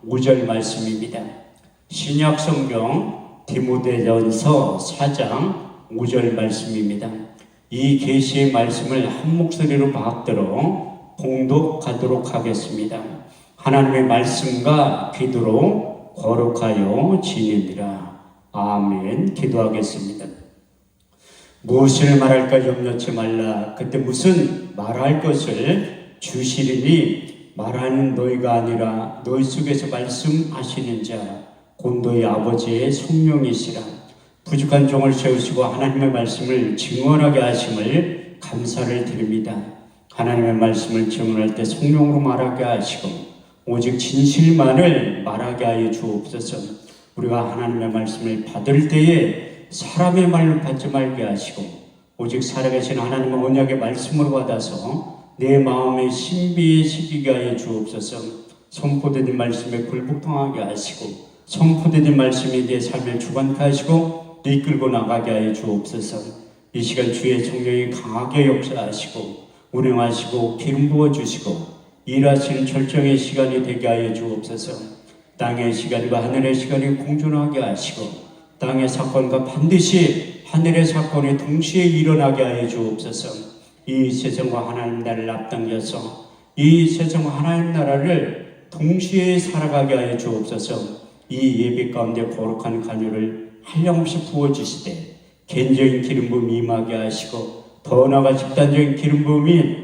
5절 말씀입니다. 신약 성경 디모데전서 4장 5절 말씀입니다. 이 계시의 말씀을 한 목소리로 받들어 봉독하도록 하겠습니다. 하나님의 말씀과 기도로 거룩하여 지내니라. 아멘. 기도하겠습니다. 무엇을 말할까 염려치 말라. 그때 무슨 말할 것을 주시리니 말하는 너희가 아니라 너희 속에서 말씀하시는 자 곧 너희 아버지의 성령이시라. 부족한 종을 세우시고 하나님의 말씀을 증언하게 하심을 감사를 드립니다. 하나님의 말씀을 증언할 때 성령으로 말하게 하시고 오직 진실만을 말하게 하여 주옵소서. 우리가 하나님의 말씀을 받을 때에 사람의 말을 받지 말게 하시고 오직 살아계신 하나님의 언약의 말씀으로 받아서 내 마음의 신비에 새기게 하여 주옵소서. 선포되는 말씀에 굴복통하게 하시고 선포되는 말씀이 내 삶을 주관케 하시고 이끌고 나가게 하여 주옵소서. 이 시간 주의 성령이 강하게 역사하시고 운행하시고 기름 부어주시고 일하시는 절정의 시간이 되게 하여 주옵소서. 땅의 시간과 하늘의 시간이 공존하게 하시고 땅의 사건과 반드시 하늘의 사건이 동시에 일어나게 하여 주옵소서. 이 세상과 하나님 나라를 앞당겨서 이 세상과 하나님 나라를 동시에 살아가게 하여 주옵소서. 이 예배 가운데 거룩한 간유를 한량없이 부어주시되 개인적인 기름 부음이 임하게 하시고 더 나아가 집단적인 기름 부음이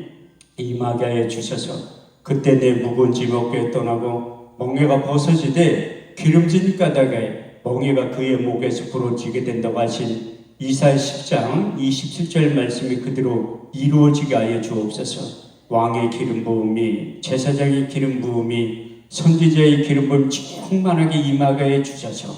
임하게 하여 주셔서 그때 내 무거운 짐 어깨에 떠나고 멍에가 벗어지되 기름진 까닭에 멍에가 그의 목에서 부러지게 된다고 하신 이사야 10장 27절 말씀이 그대로 이루어지게 하여 주옵소서. 왕의 기름 부음이 제사장의 기름 부음이 선지자의 기름 부음 충만하게 임하게 해 주셔서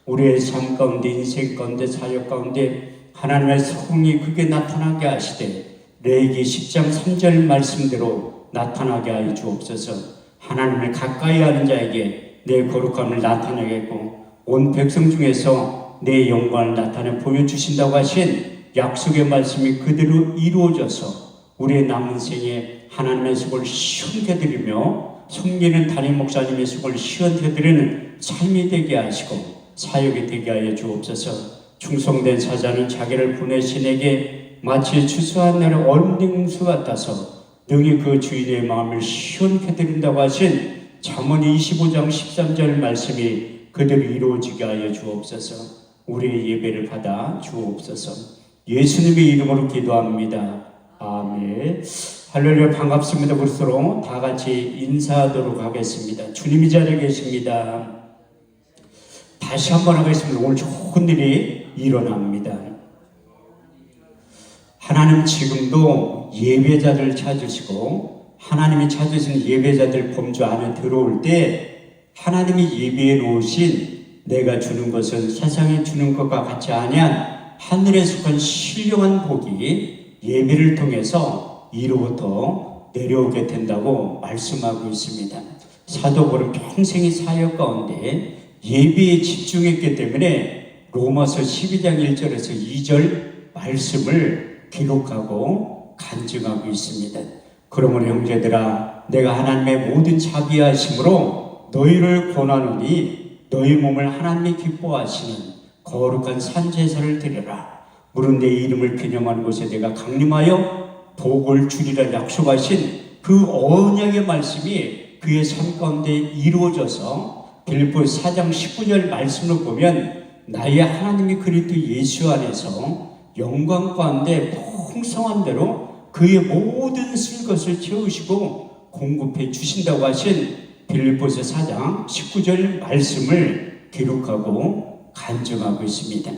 우리의 삶 가운데 인생 가운데 사역 가운데 하나님의 성령이 크게 나타나게 하시되 레위기 10장 3절 말씀대로 나타나게 하여 주옵소서. 하나님을 가까이 하는 자에게 내 거룩함을 나타내겠고 온 백성 중에서 내 영광을 나타내 보여주신다고 하신 약속의 말씀이 그대로 이루어져서 우리의 남은 생에 하나님의 속을 시원케 드리며 섬기는 담임 목사님의 속을 시원케 드리는 삶이 되게 하시고 사역이 되게 하여 주옵소서. 충성된 사자는 자기를 보내신 에게 마치 추수한 날의 얼음등수 같아서 능히 그 주인의 마음을 시원케 드린다고 하신 잠언 25장 13절 말씀이 그대로 이루어지게 하여 주옵소서. 우리의 예배를 받아 주옵소서. 예수님의 이름으로 기도합니다. 아멘. 할렐루야. 반갑습니다. 그리스도로 다 같이 인사하도록 하겠습니다. 주님이 자리에 계십니다. 다시 한번 하겠습니다. 오늘 좋은 일이 일어납니다. 하나님 지금도 예배자들을 찾으시고 하나님이 찾으신 예배자들 범주 안에 들어올 때 하나님이 예배해 놓으신 내가 주는 것은 세상에 주는 것과 같지 아니한 하늘에 속한 신령한 복이 예배를 통해서 이로부터 내려오게 된다고 말씀하고 있습니다. 사도 바울은 평생의 사역 가운데 예배에 집중했기 때문에 로마서 12장 1절에서 2절 말씀을 기록하고 간증하고 있습니다. 그러므로 형제들아 내가 하나님의 모든 자비하심으로 너희를 권하노니 너희 몸을 하나님이 기뻐하시는 거룩한 산제사를 드려라. 물은 내 이름을 기념하는 곳에 내가 강림하여 복을 주리라 약속하신 그 언약의 말씀이 그의 삶 가운데 이루어져서 빌립보서 4장 19절 말씀을 보면 나의 하나님이 그리스도 예수 안에서 영광 가운데 풍성한 대로 그의 모든 쓸 것을 채우시고 공급해 주신다고 하신 빌립보서 4장 19절 말씀을 기록하고 간증하고 있습니다.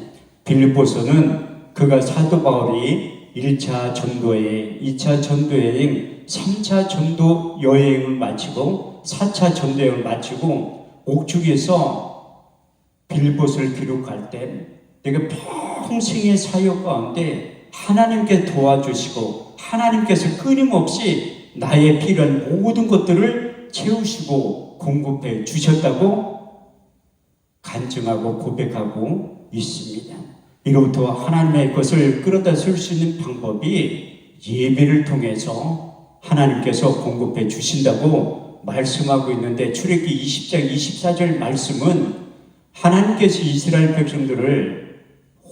빌립보서는 그가 사도 바울이 1차 전도여행, 2차 전도여행, 3차 전도 여행을 마치고 4차 전도여행을 마치고 옥중에서 빌립보서를 기록할 때 내가 평생의 사역 가운데 하나님께 도와주시고 하나님께서 끊임없이 나의 필요한 모든 것들을 채우시고 공급해 주셨다고 간증하고 고백하고 있습니다. 이로부터 하나님의 것을 끌어다 쓸 수 있는 방법이 예배를 통해서 하나님께서 공급해 주신다고 말씀하고 있는데 출애굽기 20장 24절 말씀은 하나님께서 이스라엘 백성들을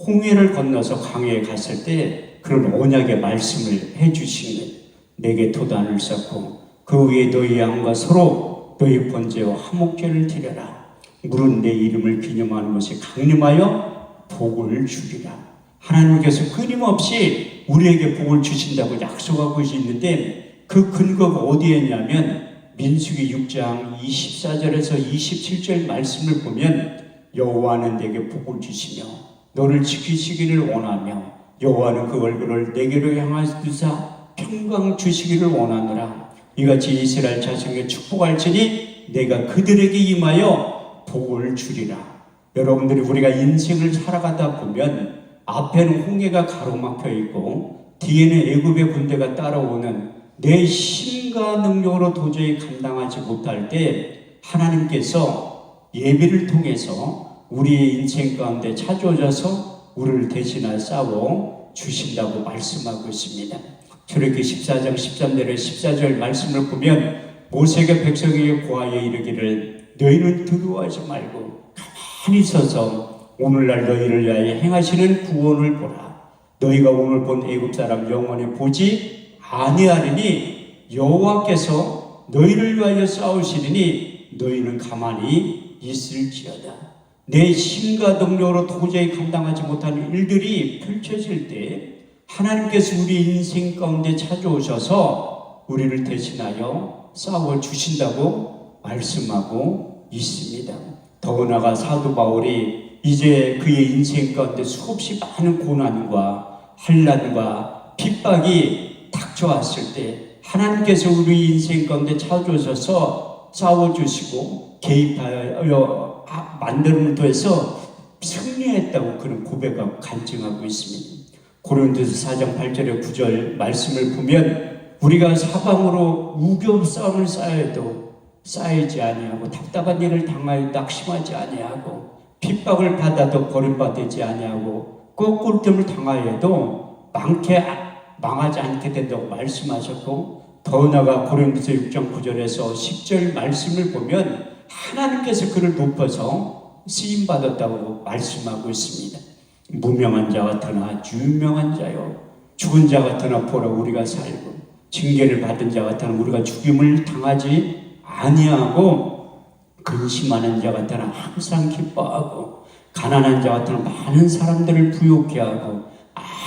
홍해를 건너서 강해에 갔을 때 그런 언약의 말씀을 해주신 거예요. 내게 도단을 쌓고 그 위에 너희 양과 서로 너희 번제와 화목제를 드려라. 물은 내 이름을 기념하는 것에 강림하여 복을 주리라. 하나님께서 끊임없이 우리에게 복을 주신다고 약속하고 있는데 그 근거가 어디에 있냐면 민수기 6장 24절에서 27절 말씀을 보면 여호와는 내게 복을 주시며 너를 지키시기를 원하며 여호와는 그 얼굴을 내게로 향하시사 평강 주시기를 원하노라. 이같이 이스라엘 자손에게 축복할지니 내가 그들에게 임하여 복을 주리라. 여러분들이 우리가 인생을 살아가다 보면 앞에는 홍해가 가로막혀 있고 뒤에는 애굽의 군대가 따라오는 내 힘과 능력으로 도저히 감당하지 못할 때 하나님께서 예배를 통해서 우리의 인생 가운데 찾아오셔서 우리를 대신하여 싸워 주신다고 말씀하고 있습니다. 출애굽기 14장 13절에 14절 말씀을 보면 모세가 백성에게 고하여 이르기를 너희는 두려워하지 말고 가만히 서서 오늘날 너희를 위하여 행하시는 구원을 보라. 너희가 오늘 본 애굽 사람 영원히 보지 아니하리니 여호와께서 너희를 위하여 싸우시리니 너희는 가만히 있을지어다. 내 힘과 능력으로 도저히 감당하지 못하는 일들이 펼쳐질 때 하나님께서 우리 인생 가운데 찾아오셔서 우리를 대신하여 싸워주신다고 말씀하고 있습니다. 더구나가 사도 바울이 이제 그의 인생 가운데 수없이 많은 고난과 환난과 핍박이 닥쳐왔을 때 하나님께서 우리 인생 가운데 찾아오셔서 싸워주시고 개입하여 만듦을 통해서 승리했다고 그런 고백하고 간증하고 있습니다. 고린도서 4장 8절에 9절 말씀을 보면 우리가 사방으로 우겨 싸움을 쌓여도 쌓이지 아니하고 답답한 일을 당하여 낙심하지 아니하고 핍박을 받아도 버림받지 아니하고 꺾을뜸을 당하여도 망하지 않게 된다고 말씀하셨고 더 나아가 고린도서 6장 9절에서 10절 말씀을 보면 하나님께서 그를 높여서 쓰임받았다고 말씀하고 있습니다. 무명한 자 같으나 유명한 자요 죽은 자 같으나 보라 우리가 살고 징계를 받은 자 같으나 우리가 죽임을 당하지 아니하고 근심하는 자 같으나 항상 기뻐하고 가난한 자 같으나 많은 사람들을 부욕케 하고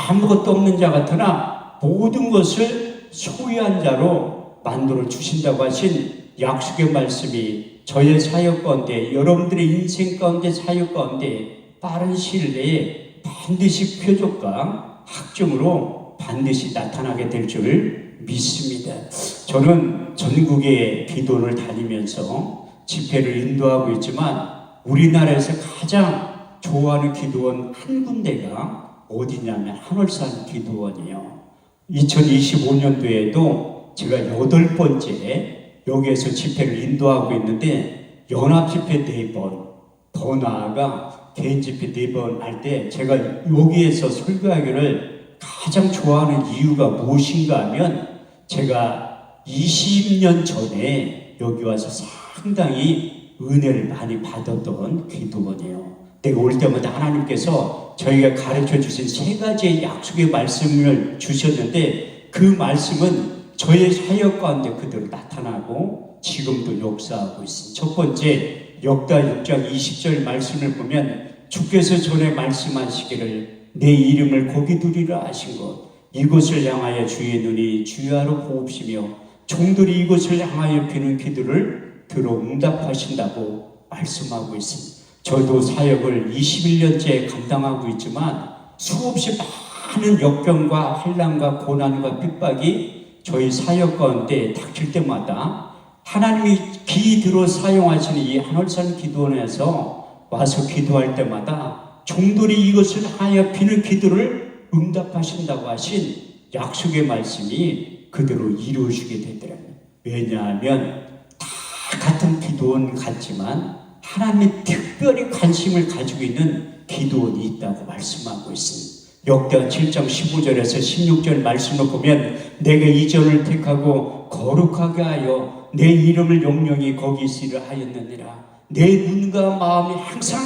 아무것도 없는 자 같으나 모든 것을 소유한 자로 만들어 주신다고 하신 약속의 말씀이 저의 사역 가운데 여러분들의 인생 가운데 사역 가운데 빠른 시일 내에 반드시 표적과 학점으로 반드시 나타나게 될 줄 믿습니다. 저는 전국의 기도원을 다니면서 집회를 인도하고 있지만 우리나라에서 가장 좋아하는 기도원 한 군데가 어디냐면 한월산 기도원이에요. 2025년도에도 제가 8번째 여기에서 집회를 인도하고 있는데 연합 집회 4번, 더 나아가 개인 집회 4번 할 때 제가 여기에서 설교하기를 가장 좋아하는 이유가 무엇인가 하면 제가 20년 전에 여기 와서 상당히 은혜를 많이 받았던 기도원이에요. 내가 올 때마다 하나님께서 저희가 가르쳐 주신 3가지의 약속의 말씀을 주셨는데 그 말씀은 저의 사역 가운데 그대로 나타나고 지금도 역사하고 있습니다. 첫 번째 역다 6장 20절 말씀을 보면 주께서 전에 말씀하시기를 내 이름을 거기 두리라 하신 것 이곳을 향하여 주의 눈이 주야로 보옵시며 종들이 이곳을 향하여 비는 기도를 들어 응답하신다고 말씀하고 있습니다. 저도 사역을 21년째 감당하고 있지만 수없이 많은 역경과 환난과 고난과 핍박이 저희 사역 가운데 닥칠 때마다 하나님이 귀 들어 사용하시는 이 한월산 기도원에서 와서 기도할 때마다 종들이 이것을 하여 비는 기도를 응답하신다고 하신 약속의 말씀이 그대로 이루어지게 되더라고요. 왜냐하면 다 같은 기도원 같지만 하나님이 특별히 관심을 가지고 있는 기도원이 있다고 말씀하고 있습니다. 역대하 7장 15절에서 16절 말씀을 보면 내가 이전을 택하고 거룩하게 하여 내 이름을 영영히 거기 있으리라 하였느니라. 내 눈과 마음이 항상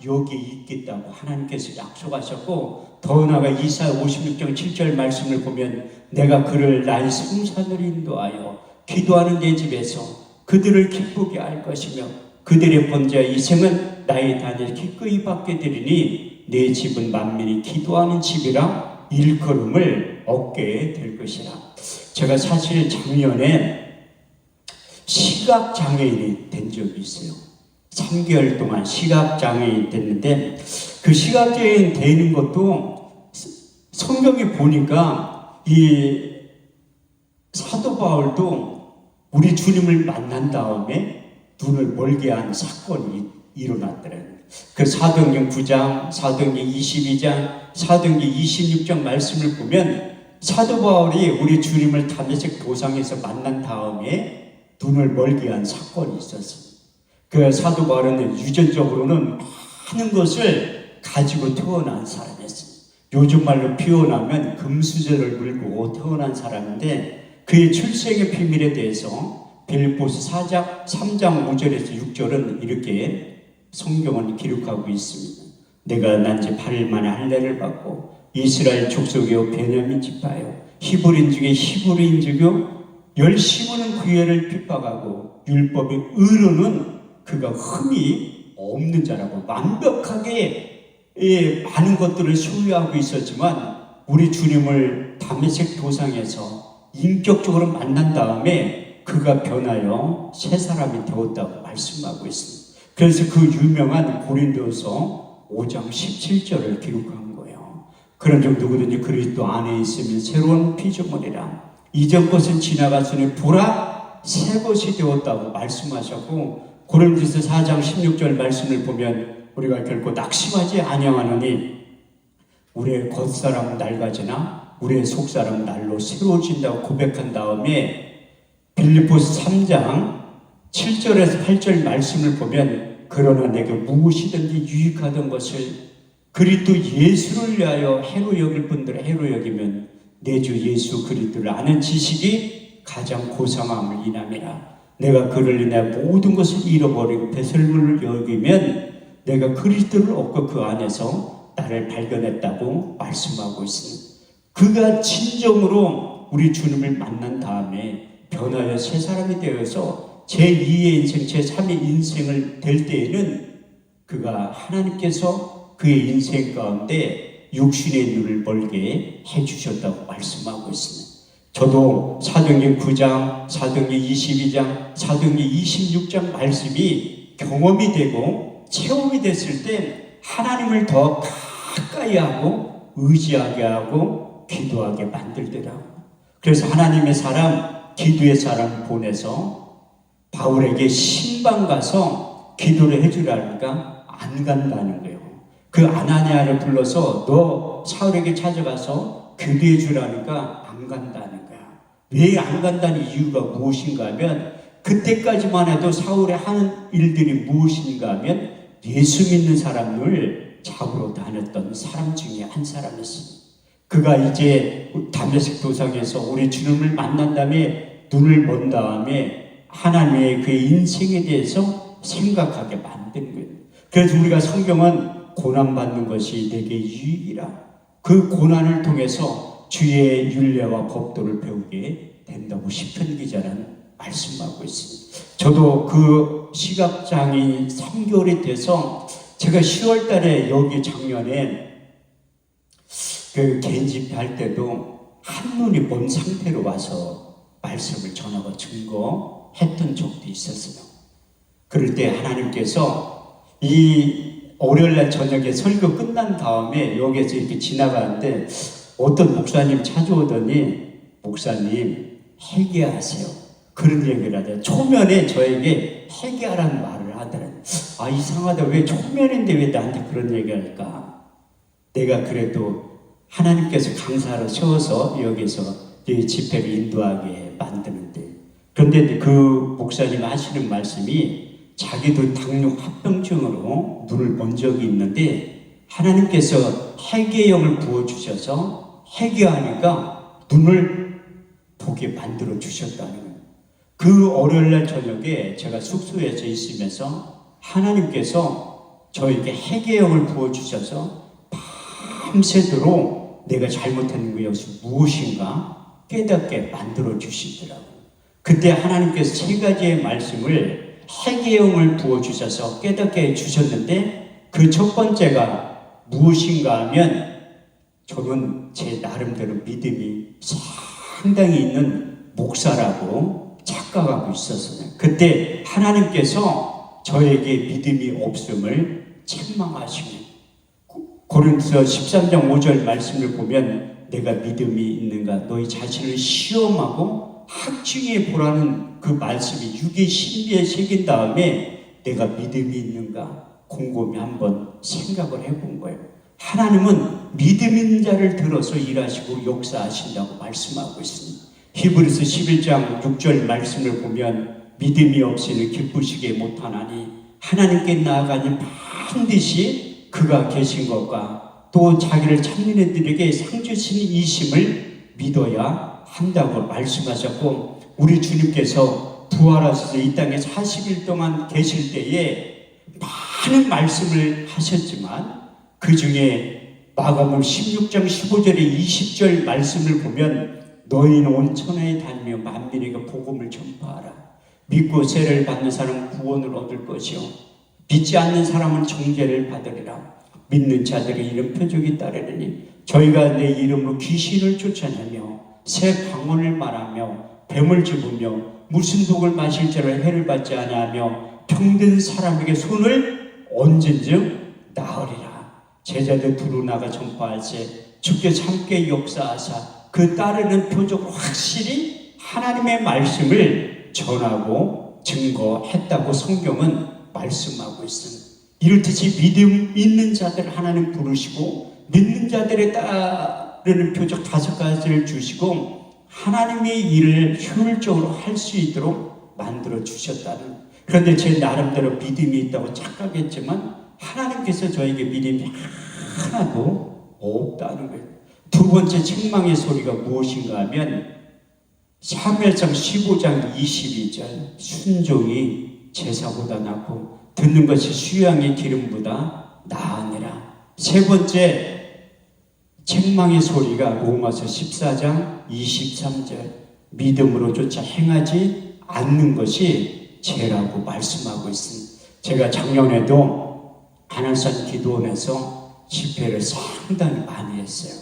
여기에 있겠다고 하나님께서 약속하셨고, 더 나아가 이사야 56장 7절 말씀을 보면 내가 그를 나의 성산으로 인도하여 기도하는 내 집에서 그들을 기쁘게 할 것이며 그들의 번제와 이생은 나의 단을 기꺼이 받게 되리니 내 집은 만민이 기도하는 집이라 일컬음을 얻게 될 것이라. 제가 사실 작년에 시각장애인이 된 적이 있어요. 3개월 동안 시각장애인 됐는데, 그 시각장애인 되는 것도 성경에 보니까 이 사도 바울도 우리 주님을 만난 다음에 눈을 멀게 한 사건이 일어났더래요. 그 사도행전 9장, 사도행전 22장, 사도행전 26장 말씀을 보면 사도 바울이 우리 주님을 다메섹 도상에서 만난 다음에 눈을 멀게 한 사건이 있었습니다. 그 사도 바울은 유전적으로는 많은 것을 가지고 태어난 사람이었습니다. 요즘 말로 표현하면 금수저를 물고 태어난 사람인데, 그의 출생의 비밀에 대해서 빌립보서 4장 3장 5절에서 6절은 이렇게 성경은 기록하고 있습니다. 내가 난 지 8일 만에 할례를 받고 이스라엘 족속이요 베냐민 지파요 히브리인 중에 히브리인이요 열심은 구애를 핍박하고 율법의 의로는 그가 흠이 없는 자라고, 완벽하게 많은 것들을 소유하고 있었지만 우리 주님을 다메섹 도상에서 인격적으로 만난 다음에 그가 변하여 새 사람이 되었다고 말씀하고 있습니다. 그래서 그 유명한 고린도서 5장 17절을 기록한 거예요. 그런즉 누구든지 그리스도 안에 있으면 새로운 피조물이라, 이전 것은 지나갔으니 보라 새 것이 되었다고 말씀하셨고, 고린도서 4장 16절 말씀을 보면 우리가 결코 낙심하지 아니하노니 우리의 겉사람은 낡아지나 우리의 속사람은 날로 새로워진다고 고백한 다음에 빌립보서 3장 7절에서 8절 말씀을 보면 그러나 내게 무엇이든지 유익하던 것을 그리스도 예수를 위하여 해로 여길 분들은 해로 여기면 내 주 예수 그리스도를 아는 지식이 가장 고상함을 인함이라. 내가 그를 인해 모든 것을 잃어버리고 배설물을 여기면 내가 그리스도를 얻고 그 안에서 나를 발견했다고 말씀하고 있습니다. 그가 진정으로 우리 주님을 만난 다음에 변하여 새 사람이 되어서 제2의 인생, 제3의 인생을 될 때에는 그가 하나님께서 그의 인생 가운데 육신의 눈을 멀게 해주셨다고 말씀하고 있습니다. 저도 사도행전 9장, 사도행전 22장, 사도행전 26장 말씀이 경험이 되고 체험이 됐을 때 하나님을 더 가까이 하고 의지하게 하고 기도하게 만들더라고요. 그래서 하나님의 사람, 기도의 사람을 보내서 바울에게 신방 가서 기도를 해주라니까 안 간다는 거예요. 그 아나니아를 불러서 너 사울에게 찾아가서 기도해 주라니까 안 간다는 거야. 왜 안 간다는 이유가 무엇인가 하면 그때까지만 해도 사울의 하는 일들이 무엇인가 하면 예수 믿는 사람을 잡으러 다녔던 사람 중에 한 사람이었습니다. 그가 이제 다메섹 도상에서 우리 주님을 만난 다음에 눈을 먼 다음에 하나님의 그의 인생에 대해서 생각하게 만든 거예요. 그래서 우리가 성경은 고난받는 것이 내게 유익이라, 그 고난을 통해서 주의 율례와 법도를 배우게 된다고 시편 기자는 말씀하고 있습니다. 저도 그 시각장애인 3개월이 돼서 제가 10월 달에 여기 작년에 그 개인집회 할 때도 한눈이 먼 상태로 와서 말씀을 전하고 증거했던 적도 있었어요. 그럴 때 하나님께서 이 월요일날 저녁에 설교 끝난 다음에 여기에서 이렇게 지나가는데 어떤 목사님 찾아오더니 목사님 회개하세요. 그런 얘기를 하더라고요. 초면에 저에게 회개하라는 말을 하더라고요. 아, 이상하다. 왜 초면인데 왜 나한테 그런 얘기할까? 내가 그래도 하나님께서 강사로 세워서 여기서 이 집회를 인도하게 만드는데, 그런데 그 목사님 하시는 말씀이 자기도 당뇨 합병증으로 눈을 먼 적이 있는데 하나님께서 회개의 영을 부어주셔서 회개하니까 눈을 보게 만들어 주셨다는 거예요. 그 월요일날 저녁에 제가 숙소에서 있으면서 하나님께서 저에게 해계형을 부어주셔서 밤새도록 내가 잘못한 것이 무엇인가 깨닫게 만들어 주시더라고요. 그때 하나님께서 세 가지의 말씀을 해계형을 부어주셔서 깨닫게 해주셨는데 그 첫 번째가 무엇인가 하면 저는 제 나름대로 믿음이 상당히 있는 목사라고 착각하고 있었어요. 그때 하나님께서 저에게 믿음이 없음을 책망하시고 고린도서 13장 5절 말씀을 보면 내가 믿음이 있는가 너희 자신을 시험하고 확증해 보라는 그 말씀이 육의 신비에 새긴 다음에 내가 믿음이 있는가 곰곰이 한번 생각을 해본 거예요. 하나님은 믿음 있는 자를 들어서 일하시고 역사하신다고 말씀하고 있습니다. 히브리서 11장 6절 말씀을 보면 믿음이 없이는 기쁘시게 못하나니 하나님께 나아가니 반드시 그가 계신 것과 또 자기를 찾는 이들에게 상 주시는 이심을 믿어야 한다고 말씀하셨고 우리 주님께서 부활하셔서 이 땅에 40일 동안 계실 때에 많은 말씀을 하셨지만 그 중에 마가복음 16장 15절에 20절 말씀을 보면 너희는 온 천하에 다니며 만민에게 복음을 전파하라. 믿고 세례를 받는 사람은 구원을 얻을 것이요 믿지 않는 사람은 정죄를 받으리라. 믿는 자들의 이름 표적이 따르리니 저희가 내 이름으로 귀신을 쫓아내며 새 방언을 말하며 뱀을 집으며 무슨 독을 마실 자로 해를 받지 아니하며 병든 사람에게 손을 얹은즉 나으리라. 제자들 두루 나가 전파할세 주께서 함께 역사하사 그 따르는 표적으로 확실히 하나님의 말씀을 전하고 증거했다고 성경은 말씀하고 있습니다. 이렇듯이 믿음 있는 자들 하나님 부르시고 믿는 자들에 따르는 표적 5가지를 주시고 하나님의 일을 효율적으로 할 수 있도록 만들어 주셨다는. 그런데 제 나름대로 믿음이 있다고 착각했지만 하나님께서 저에게 믿음이 하나도 없다는 거예요. 두 번째 책망의 소리가 무엇인가 하면 사무엘상 15장 22절 순종이 제사보다 낫고 듣는 것이 수양의 기름보다 나으니라. 세 번째 책망의 소리가 로마서 14장 23절 믿음으로 조차 행하지 않는 것이 죄라고 말씀하고 있습니다. 제가 작년에도 한월산 기도원에서 집회를 상당히 많이 했어요.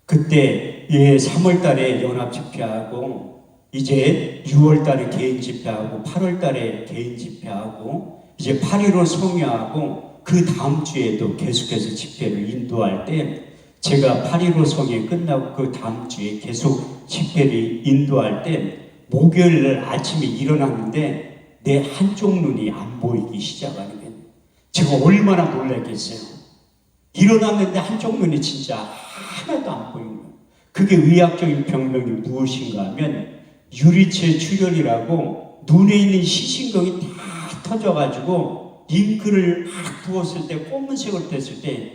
그때 3월 달에 연합 집회하고 이제 6월 달에 개인 집회하고 8월 달에 개인 집회하고 이제 8.15 성회하고 그 다음 주에도 계속해서 집회를 인도할 때 제가 8.15 성회 끝나고 그 다음 주에 계속 집회를 인도할 때 목요일 아침에 일어났는데 내 한쪽 눈이 안 보이기 시작하는 거예요. 제가 얼마나 놀랐겠어요. 일어났는데 한쪽 눈이 진짜 하나도 안 보이는 거예요. 그게 의학적인 병명이 무엇인가 하면 유리체 출혈이라고 눈에 있는 시신경이 다 터져가지고 잉크를 막 부었을 때 검은색을 뗐을 때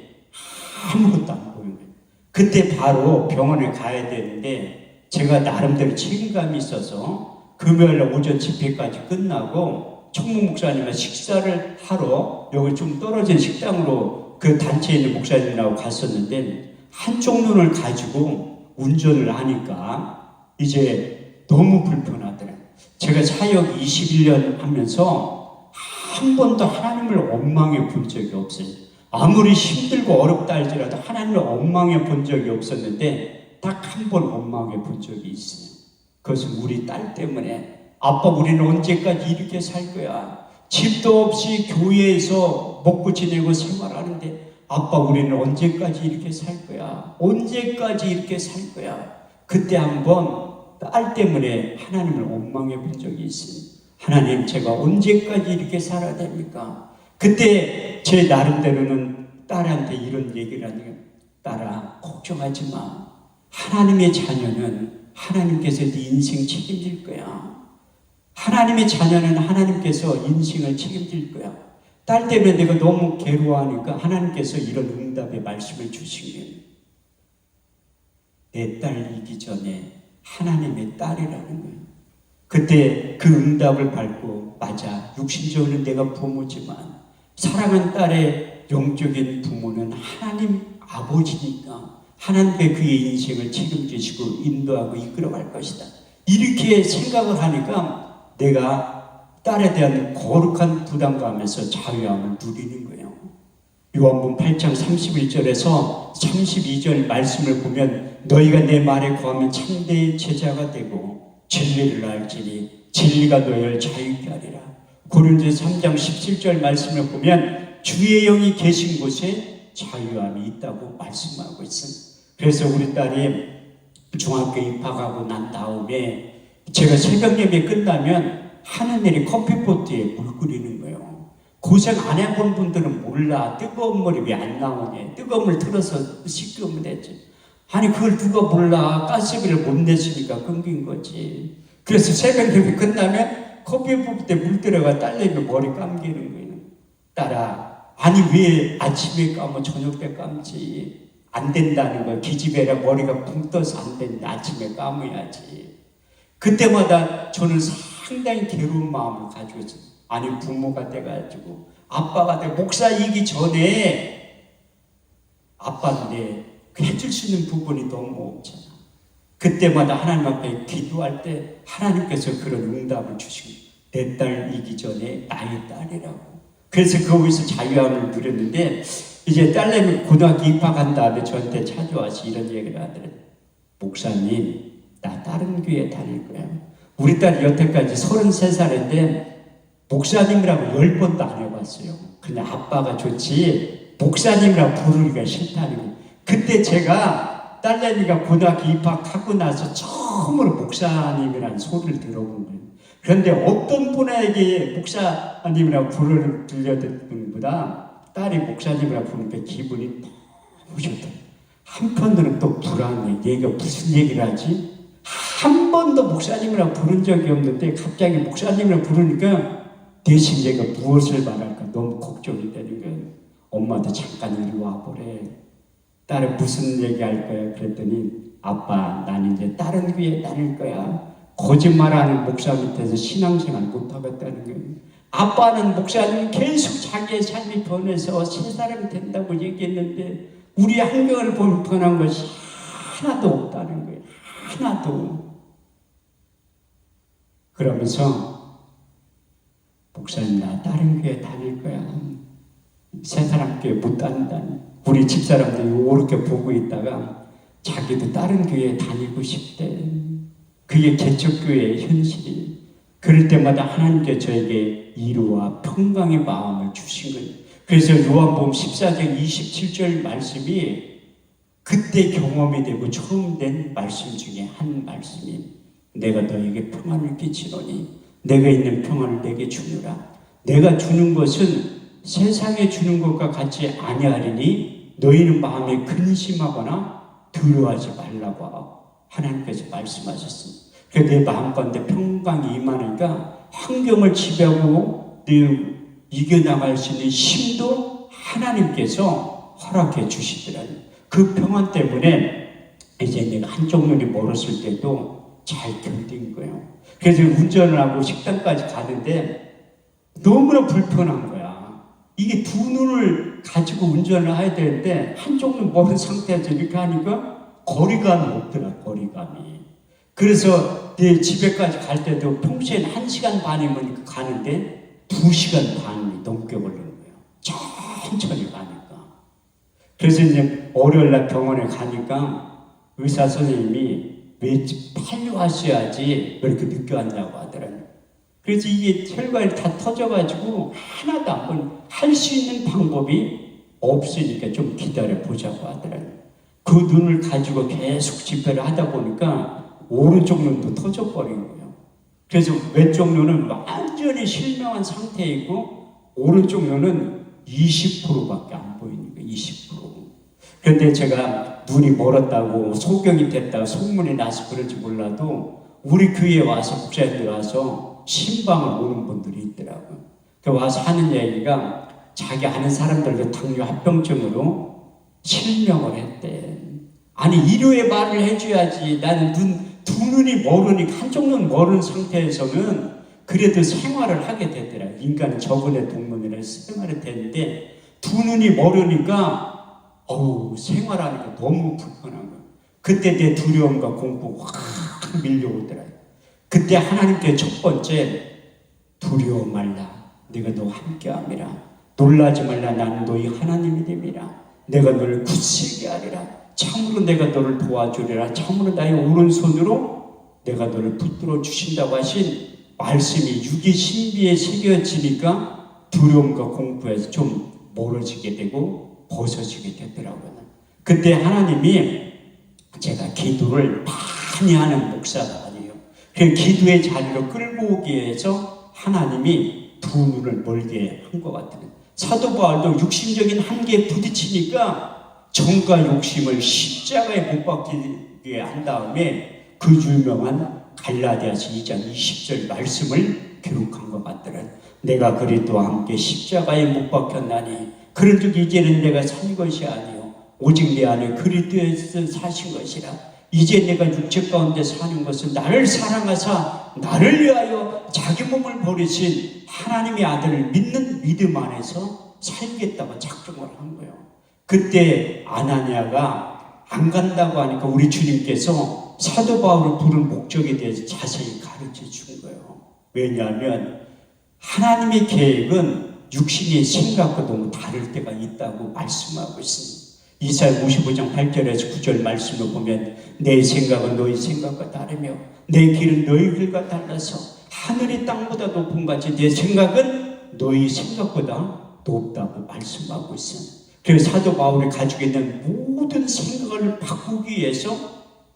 아무것도 안 보이는 거예요. 그때 바로 병원에 가야 되는데 제가 나름대로 책임감이 있어서 금요일 오전 집회까지 끝나고 총무 목사님과 식사를 하러 여기 좀 떨어진 식당으로 그 단체에 있는 목사님하고 갔었는데 한쪽 눈을 가지고 운전을 하니까 이제 너무 불편하더라고요. 제가 사역 21년 하면서 한 번도 하나님을 원망해 본 적이 없어요. 아무리 힘들고 어렵다 할지라도 하나님을 원망해 본 적이 없었는데 딱 한 번 원망해 본 적이 있어요. 그것은 우리 딸 때문에 아빠 우리는 언제까지 이렇게 살 거야. 집도 없이 교회에서 먹고 지내고 생활하는데 아빠 우리는 언제까지 이렇게 살 거야. 언제까지 이렇게 살 거야. 그때 한번 딸 때문에 하나님을 원망해 본 적이 있어요. 하나님 제가 언제까지 이렇게 살아야 됩니까? 그때 제 나름대로는 딸한테 이런 얘기를 하니까 딸아 걱정하지 마. 하나님의 자녀는 하나님께서 네 인생 책임질 거야. 하나님의 자녀는 하나님께서 인생을 책임질 거야. 딸 때문에 내가 너무 괴로워하니까 하나님께서 이런 응답의 말씀을 주신 거예요. 내 딸이기 전에 하나님의 딸이라는 거예요. 그때 그 응답을 받고, 맞아, 육신적으로는 내가 부모지만 사랑하는 딸의 영적인 부모는 하나님 아버지니까 하나님께 그의 인생을 책임지시고 인도하고 이끌어갈 것이다. 이렇게 생각을 하니까 내가 딸에 대한 거룩한 부담감에서 자유함을 누리는 거예요. 요한복음 8장 31절에서 32절 말씀을 보면 너희가 내 말에 구하면 참된 제자가 되고 진리를 알지니 진리가 너희를 자유케 하리라. 고린도서 3장 17절 말씀을 보면 주의 영이 계신 곳에 자유함이 있다고 말씀하고 있습니다. 그래서 우리 딸이 중학교 입학하고 난 다음에 제가 새벽 예배 끝나면 하는 일이 커피포트에 물 끓이는 거예요. 고생 안 해본 분들은 몰라. 뜨거운 물이 왜 안 나오냐. 뜨거운 물 틀어서 씻으면 되지. 아니 그걸 누가 몰라. 가스비를 못 냈으니까 끊긴 거지. 그래서 새벽 예배 끝나면 커피포트에 물 들어가 딸내미 머리 감기는 거예요. 딸아, 아니 왜 아침에 감고 저녁 때 감지? 안 된다는 거야. 기집애라 머리가 붕 떠서 안 된다. 아침에 감아야지. 그때마다 저는 상당히 괴로운 마음을 가지고 있어요. 아니 부모가 돼가지고 아빠가 돼 목사이기 전에 아빠인데 해줄 수 있는 부분이 너무 없잖아. 그때마다 하나님 앞에 기도할 때 하나님께서 그런 응답을 주시고 내 딸이기 전에 나의 딸이라고. 그래서 거기서 자유함을 누렸는데 이제 딸내미 고등학교 입학한 다음에 저한테 찾아와서 이런 얘기를 하더래요. 목사님, 나 다른 교회 다닐 거야. 우리 딸이 여태까지 33살인데 목사님이라고 10번도 안 해봤어요. 그냥 아빠가 좋지 목사님이라고 부르기가 싫다는 거예요. 그때 제가 딸내미가 고등학교 입학하고 나서 처음으로 목사님이라는 소리를 들어본 거예요. 그런데 어떤 분에게 목사님이라고 들려듣는 것보다 딸이 목사님이라고 부르니까 기분이 너무 좋다. 한편으로는 또 불안해. 얘가 무슨 얘기를 하지? 한 번도 목사님이라고 부른 적이 없는데 갑자기 목사님이라고 부르니까 대신 얘가 무엇을 말할까 너무 걱정이 되는 거예요. 엄마도 잠깐 이리 와보래. 딸은 무슨 얘기할 거야? 그랬더니 아빠, 나는 이제 다른 교회에 다닐 거야. 거짓말하는 목사 밑에서 신앙생활 못하겠다는 거예요. 아빠는 목사님 계속 자기의 삶이 변해서 새 사람이 된다고 얘기했는데 우리 환경을 보면 변한 것이 하나도 없다는 거예요. 하나도. 그러면서 목사님 나 다른 교회 다닐 거야. 새 사람 교회 못 다닌다니. 우리 집사람들이 오렇게 보고 있다가 자기도 다른 교회에 다니고 싶대. 그게 개척교회의 현실이. 그럴 때마다 하나님께 저에게 위로와 평강의 마음을 주신 거예요. 그래서 요한복음 14장 27절 말씀이 그때 경험이 되고 처음 된 말씀 중에 한 말씀이 내가 너에게 평안을 끼치노니 내가 있는 평안을 내게 주느라. 내가 주는 것은 세상에 주는 것과 같이 아니하리니 너희는 마음에 근심하거나 두려워하지 말라고 하나님께서 말씀하셨습니다. 그래서 내 마음 가운데 평강이 임하니까 환경을 지배하고 이겨나갈 수 있는 힘도 하나님께서 허락해 주시더라고요. 그 평안 때문에 이제 내가 한쪽 눈이 멀었을 때도 잘 견딘 거예요. 그래서 운전을 하고 식당까지 가는데 너무나 불편한 거야. 이게 두 눈을 가지고 운전을 해야 되는데 한쪽 눈 멀은 상태에서 이렇게 하니까 거리감이 없더라. 거리감이. 그래서 내 집에까지 갈 때도 평소엔 1시간 반이면 가는데 2시간 반이 넘게 걸리는 거예요. 천천히 가니까. 그래서 이제 월요일날 병원에 가니까 의사 선생님이 왜 빨리 왔어야지 왜 이렇게 늦게 왔냐고 하더라고요. 그래서 이게 혈관이 다 터져가지고 하나도 안 할 수 있는 방법이 없으니까 좀 기다려 보자고 하더라고요. 그 눈을 가지고 계속 집회를 하다 보니까 오른쪽 눈도 터져버린 거예요. 그래서 왼쪽 눈은 완전히 실명한 상태에 있고 오른쪽 눈은 20%밖에 안 보이는 거예요. 20%. 그런데 제가 눈이 멀었다고 소경이 됐다고 소문이 나서 그런지 몰라도 우리 교회에 와서 목사님들 와서 신방을 오는 분들이 있더라고요. 그 와서 하는 얘기가 자기 아는 사람들도 당뇨 합병증으로 실명을 했대. 아니 일요에 말을 해줘야지. 나는 눈 두 눈이 멀으니까 한쪽 눈 멀은 상태에서는 그래도 생활을 하게 되더라. 인간은 저번에 동문이라 생활이 되는데 두 눈이 멀으니까 생활하니까 너무 불편한 거야. 그때 내 두려움과 공포가 확 밀려오더라. 그때 하나님께 첫 번째 두려워 말라. 내가 너와 함께함이라. 놀라지 말라. 나는 너희 하나님이 됨이라. 내가 너를 굳세게 하리라. 참으로 내가 너를 도와주리라. 참으로 나의 오른손으로 내가 너를 붙들어 주신다고 하신 말씀이 육의 신비에 새겨지니까 두려움과 공포에서 좀 멀어지게 되고 벗어지게 되더라고요. 그때 하나님이 제가 기도를 많이 하는 목사가 아니에요. 그 기도의 자리로 끌고 오기 위해서 하나님이 두 눈을 멀게 한 것 같아요. 사도 바울도 육신적인 한계에 부딪히니까 정과 욕심을 십자가에 못 박히게 한 다음에 그 유명한 갈라디아서 2장 20절 말씀을 기록한 것 같더라. 내가 그리스도와 함께 십자가에 못 박혔나니 그런즉 이제는 내가 산 것이 아니요 오직 내 안에 그리스도에서 사신 것이라. 이제 내가 육체 가운데 사는 것은 나를 사랑하사 나를 위하여 자기 몸을 버리신 하나님의 아들을 믿는 믿음 안에서 살겠다고 작정을 한 거예요. 그때 아나니아가 안 간다고 하니까 우리 주님께서 사도 바울을 부른 목적에 대해서 자세히 가르쳐 준 거예요. 왜냐하면 하나님의 계획은 육신의 생각과 너무 다를 때가 있다고 말씀하고 있습니다. 이사야 55장 8절에서 9절 말씀을 보면 내 생각은 너희 생각과 다르며 내 길은 너희 길과 달라서 하늘이 땅보다 높은 같이 내 생각은 너희 생각보다 높다고 말씀하고 있습니다. 그래서 사도 바울이 가지고 있는 모든 생각을 바꾸기 위해서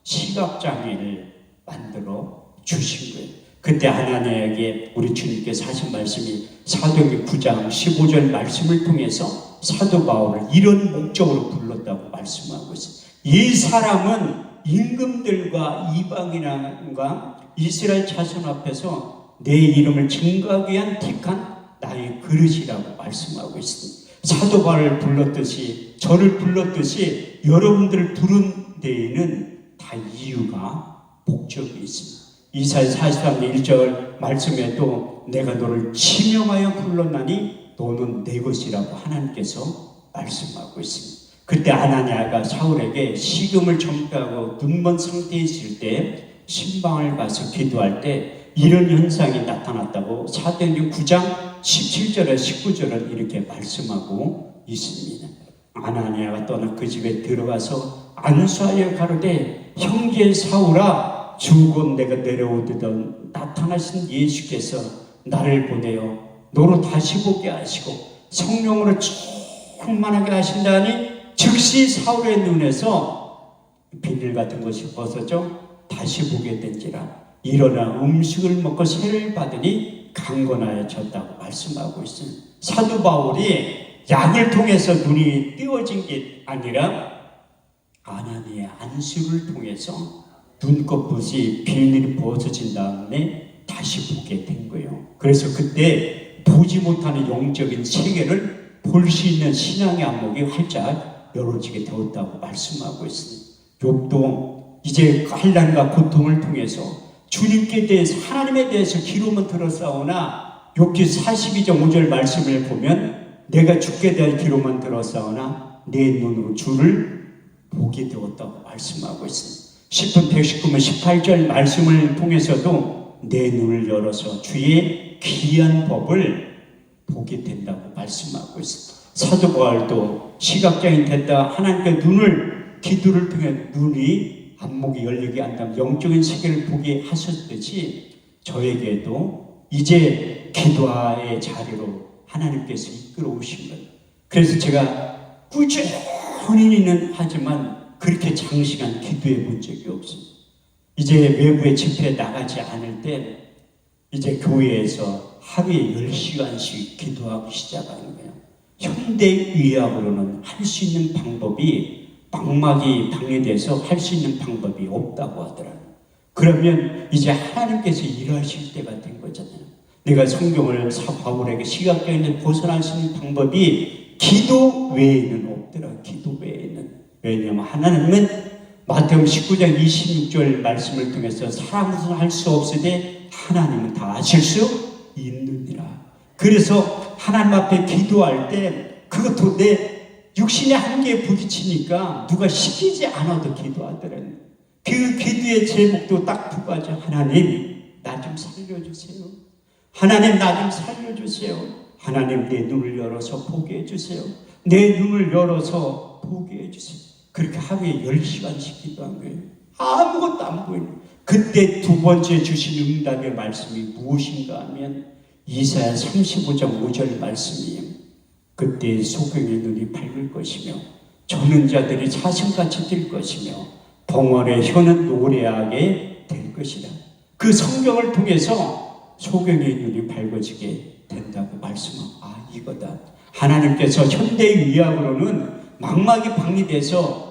시각장애를 만들어 주신 거예요. 그때 하나님에게 우리 주님께서 하신 말씀이 사도행전 9장 15절 말씀을 통해서 사도 바울을 이런 목적으로 불렀다고 말씀하고 있어요. 이 사람은 임금들과 이방인과 이스라엘 자손 앞에서 내 이름을 증거하기 위한 택한 나의 그릇이라고 말씀하고 있습니다. 사도 바울을 불렀듯이 저를 불렀듯이 여러분들을 부른 데에는 다 이유가 목적이 있습니다. 이사야 43장 1절 말씀에도 내가 너를 지명하여 불렀나니 너는 내 것이라고 하나님께서 말씀하고 있습니다. 그때 아나니아가 사울에게 식음을 전폐하고 눈먼 상태에 있을 때 신방을 가서 기도할 때 이런 현상이 나타났다고 사도행전 9장 17절에 19절은 이렇게 말씀하고 있습니다. 아나니아가 떠나 그 집에 들어가서 안수하여 가로되 형제 사울아 주곧 내가 내려오듯 나타나신 예수께서 나를 보내어 너로 다시 보게 하시고 성령으로 충만하게 하신다니 즉시 사울의 눈에서 비늘 같은 것이 벗어져 다시 보게 된지라. 일어나 음식을 먹고 세를 받으니 강건하여졌다고 말씀하고 있습니다. 사도 바울이 약을 통해서 눈이 띄어진 게 아니라 아나니의 안수를 통해서 눈꺼풀이 비늘이 벗어진 다음에 다시 보게 된 거예요. 그래서 그때 보지 못하는 영적인 세계를 볼 수 있는 신앙의 안목이 활짝 열어지게 되었다고 말씀하고 있습니다. 욥도 이제 환난과 고통을 통해서 주님께 대해서 하나님에 대해서 기로만 들었사오나 욥기 42장 5절 말씀을 보면 내가 주께 대한 기로만 들었사오나 내 눈으로 주를 보게 되었다고 말씀하고 있습니다. 10분 119면 18절 말씀을 통해서도 내 눈을 열어서 주의 귀한 법을 보게 된다고 말씀하고 있습니다. 사도 바울도 시각장애인 됐다 하나님께 눈을 기도를 통해 눈이 안목이 열리게 한다면 영적인 세계를 보게 하셨듯이 저에게도 이제 기도의 자리로 하나님께서 이끌어 오신 거예요. 그래서 제가 꾸준히는 하지만 그렇게 장시간 기도해 본 적이 없어요. 이제 외부의 집회에 나가지 않을 때 이제 교회에서 하루에 10시간씩 기도하기 시작하는 거예요. 현대의학으로는 할 수 있는 방법이 망막이 방해돼서 할 수 있는 방법이 없다고 하더라고요. 그러면 이제 하나님께서 일하실 때가 된 거잖아요. 내가 성경을 바울에게 시각장애인을 벗어날 수 있는 방법이 기도 외에는 없더라. 기도 외에는. 왜냐하면 하나님은 마태복음 19장 26절 말씀을 통해서 사람은 할 수 없으되 하나님은 다 하실 수 있느니라. 그래서 하나님 앞에 기도할 때 그것도 내 육신의 한계에 부딪히니까 누가 시키지 않아도 기도하더라고요. 그 기도의 제목도 딱 두 가지. 하나님 나 좀 살려주세요. 하나님 나 좀 살려주세요. 하나님 내 눈을 열어서 보게 해주세요. 내 눈을 열어서 보게 해주세요. 그렇게 하루에 10시간씩 기도한 거예요. 아무것도 안 보이는. 그때 두 번째 주신 응답의 말씀이 무엇인가 하면 이사야 35장 5절 말씀이에요. 그때 소경의 눈이 밝을 것이며 저는 자들이 사슴같이 뛸 것이며 벙어리의 혀는 노래하게 될 것이다. 그 성경을 통해서 소경의 눈이 밝아지게 된다고 말씀하고, 이거다. 하나님께서 현대의학으로는 망막이 박리돼서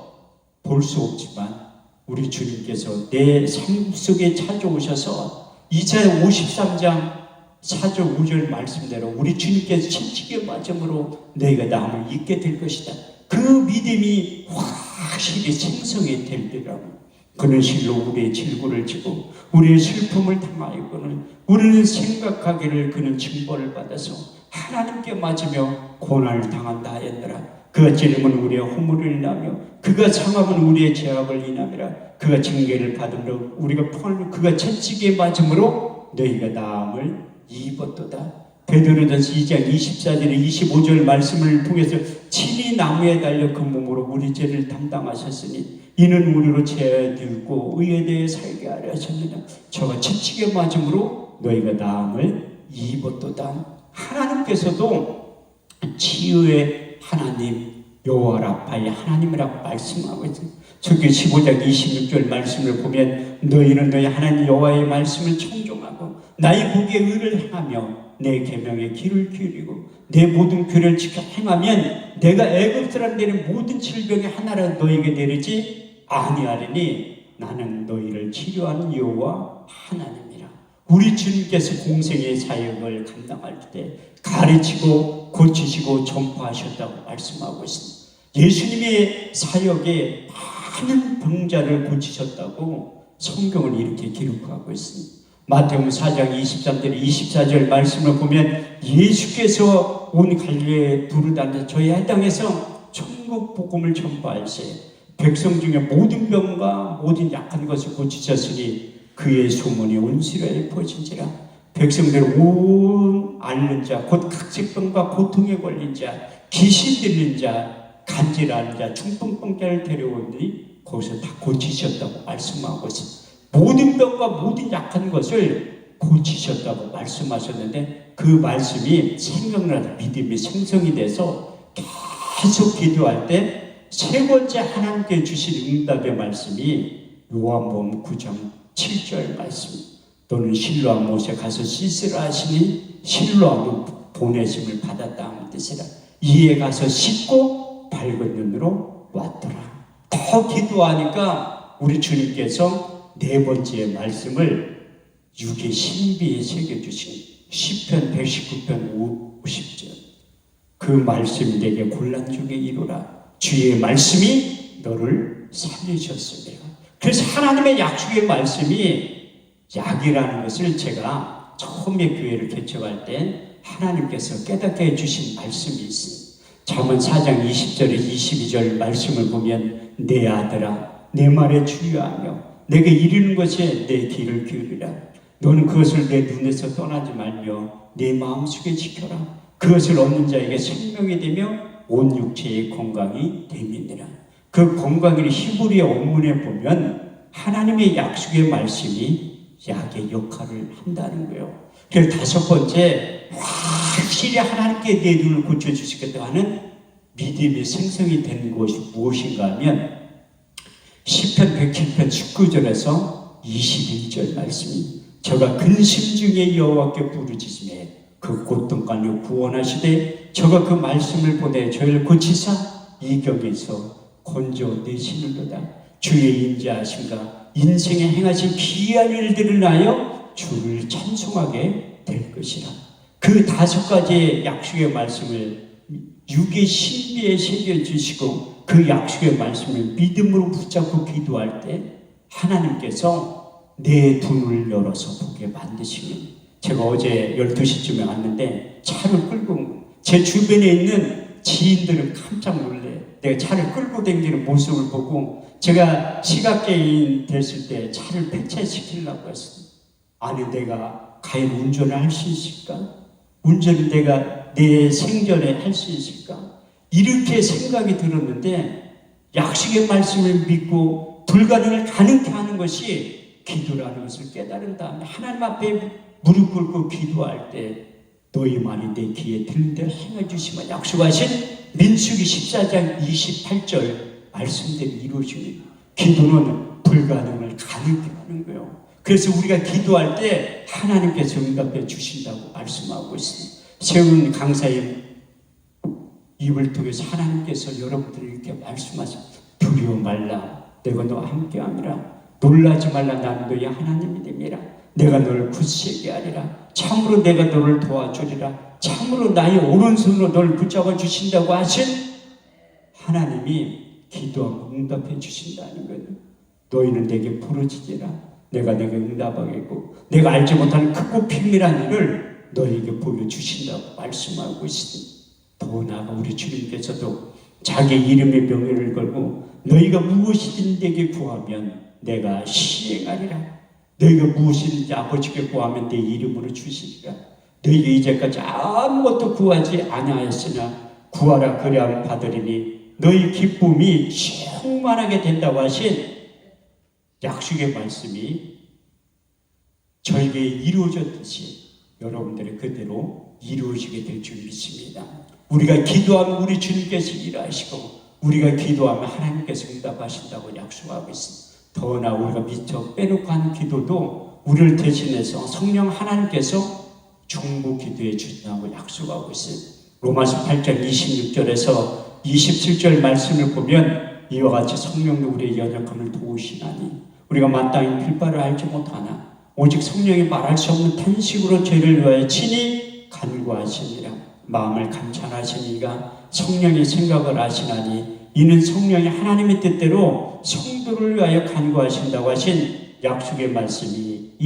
볼 수 없지만 우리 주님께서 내 삶 속에 찾아오셔서 이사야 53장 4절 5절 말씀대로 우리 주님께서 채찍의 맞음으로 너희가 남을 잊게 될 것이다. 그 믿음이 확실히 생성이 될 때라고. 그는 실로 우리의 질고를 지고 우리의 슬픔을 당하였거늘 우리는 생각하기를 그는 징벌을 받아서 하나님께 맞으며 고난을 당한다 하였더라. 그가 찌르면 우리의 허물을 인하며 그가 상함은 우리의 죄악을 인함이라. 그가 징계를 받음으로 우리가 평안을 그가 채찍에 맞음으로 너희가 나음을 입었도다. 베드로전서 2장 24절에 25절 말씀을 통해서 친히 나무에 달려 그 몸으로 우리 죄를 담당하셨으니 이는 우리로 죄에 들고 의에 대해 살게 하려 하셨느냐. 저가 채찍에 맞음으로 너희가 나음을 입었도다. 하나님께서도 치유의 하나님 여호와 라파의 하나님이라고 말씀하고 있어요. 출애굽기 15장 26절 말씀을 보면 너희는 너희 하나님 여호와의 말씀을 청종하고 나의 보기에 의를 행하며 내 계명에 귀를 기울이고 내 모든 규례를 지켜 행하면 내가 애굽 사람들의 모든 질병의 하나라도 너희에게 내리지 아니하리니 나는 너희를 치료하는 여호와 하나님이라. 우리 주님께서 공생의 사역을 감당할 때 가르치고 고치시고 전파하셨다고 말씀하고 있습니다. 예수님의 사역에 많은 병자를 고치셨다고 성경을 이렇게 기록하고 있습니다. 마태복음 4장 23절 24절 말씀을 보면 예수께서 온 갈릴리에 두루다니며 저희 땅에서 천국 복음을 전파할세 백성 중에 모든 병과 모든 약한 것을 고치셨으니 그의 소문이 온 시로에 퍼진지라. 백성들은 온 앓는 자 곧 각색병과 고통에 걸린 자 귀신 들린 자 간질하는 자 중풍병자를 데려오니 거기서 다 고치셨다고 말씀하고 있습니다. 모든 병과 모든 약한 것을 고치셨다고 말씀하셨는데 그 말씀이 생각나서 믿음이 생성이 돼서 계속 기도할 때 세 번째 하나님께 주신 응답의 말씀이 요한복음 9장 7절 말씀. 너는 실로암 못에 가서 씻으라 하시니 실로암은 보내심을 받았다 하는 뜻이라. 이에 가서 씻고 밝은 눈으로 왔더라. 더 기도하니까 우리 주님께서 네 번째 말씀을 육의 신비에 새겨주신 시편 119편 50절. 그 말씀이 내게 곤란 중에 이루라. 주의 말씀이 너를 살리셨습니다. 그래서 하나님의 약속의 말씀이 약이라는 것을 제가 처음에 교회를 개척할 때 하나님께서 깨닫게 해주신 말씀이 있습니다. 잠언 4장 20절에 22절 말씀을 보면 내 아들아 내 말에 주의하며 내게 이르는 것에 내 귀를 기울이라. 너는 그것을 내 눈에서 떠나지 말며 내 마음속에 지켜라. 그것을 얻는 자에게 생명이 되며 온 육체의 건강이 됨이니라. 그 건강을 히브리 원문에 보면 하나님의 약속의 말씀이 약의 역할을 한다는 거예요. 그래서 다섯 번째 확실히 하나님께 내 눈을 고쳐주시겠다 하는 믿음이 생성이 된 것이 무엇인가 하면 시편 107편 19절에서 21절 말씀이 저가 근심 중에 여호와께 부르짖으매 그 고통간을 구원하시되 저가 그 말씀을 보내 저희를 고치사 이 격에서 건져내시는도다. 주의 인자하신가 인생에 행하신 기이한 일들을 하여 주를 찬송하게 될 것이라. 그 다섯 가지의 약속의 말씀을 육의 신비에 새겨주시고 그 약속의 말씀을 믿음으로 붙잡고 기도할 때 하나님께서 내 눈을 열어서 보게 만드시면, 제가 어제 12시쯤에 왔는데 차를 끌고 제 주변에 있는 지인들은 깜짝 놀래. 내가 차를 끌고 다니는 모습을 보고 제가 시각장애인 됐을 때 차를 폐차시키려고 했어요. 아니 내가 과연 운전을 할 수 있을까? 운전을 내가 내 생전에 할 수 있을까? 이렇게 생각이 들었는데 약속의 말씀을 믿고 불가능을 가능케 하는 것이 기도라는 것을 깨달은 다음에 하나님 앞에 무릎 꿇고 기도할 때 너희 말이 내 귀에 들린 대로 행해 주시면 약속하신 민수기 14장 28절 말씀대로 이루어지는, 기도는 불가능을 가능케 하는 거예요. 그래서 우리가 기도할 때 하나님께서 응답해 주신다고 말씀하고 있습니다. 세운 강사의 입을 통해서 하나님께서 여러분들에게 이렇게 말씀하십니다. 두려워 말라, 내가 너와 함께함이라. 놀라지 말라, 나는 너의 하나님이 됨이라. 내가 너를 굳세게 하리라. 참으로 내가 너를 도와주리라. 참으로 나의 오른손으로 너를 붙잡아 주신다고 하신 하나님이 기도하고 응답해 주신다는 거예요. 너희는 내게 부르짖으라. 내가 내게 응답하겠고 내가 알지 못하는 크고 비밀한 일을 너희에게 보여주신다고 말씀하고 있습니다. 더 나아가 우리 주님께서도 자기 이름의 명예를 걸고 너희가 무엇이든 내게 구하면 내가 시행하리라. 너희가 무엇이든지 아버지께 구하면 내 이름으로 주시리라. 너희가 이제까지 아무것도 구하지 아니하였으나 구하라 그리하면 받으리니 너희 기쁨이 충만하게 된다고 하신 약속의 말씀이 저에게 이루어졌듯이 여러분들의 그대로 이루어지게 될 줄 믿습니다. 우리가 기도하면 우리 주님께서 일하시고 우리가 기도하면 하나님께서 응답하신다고 약속하고 있습니다. 더나 우리가 미처 빼놓고 하는 기도도 우리를 대신해서 성령 하나님께서 중보 기도해 주신다고 약속하고 있어요. 로마서 8장 26절에서 27절 말씀을 보면 이와 같이 성령도 우리의 연약함을 도우시나니 우리가 마땅히 빌바를 알지 못하나 오직 성령이 말할 수 없는 탄식으로 죄를 위하여 친히 간구하시니라. 마음을 감찰하시니가 성령의 생각을 아시나니 이는 성령이 하나님의 뜻대로 성도를 위하여 간구하신다고 하신 약속의 말씀이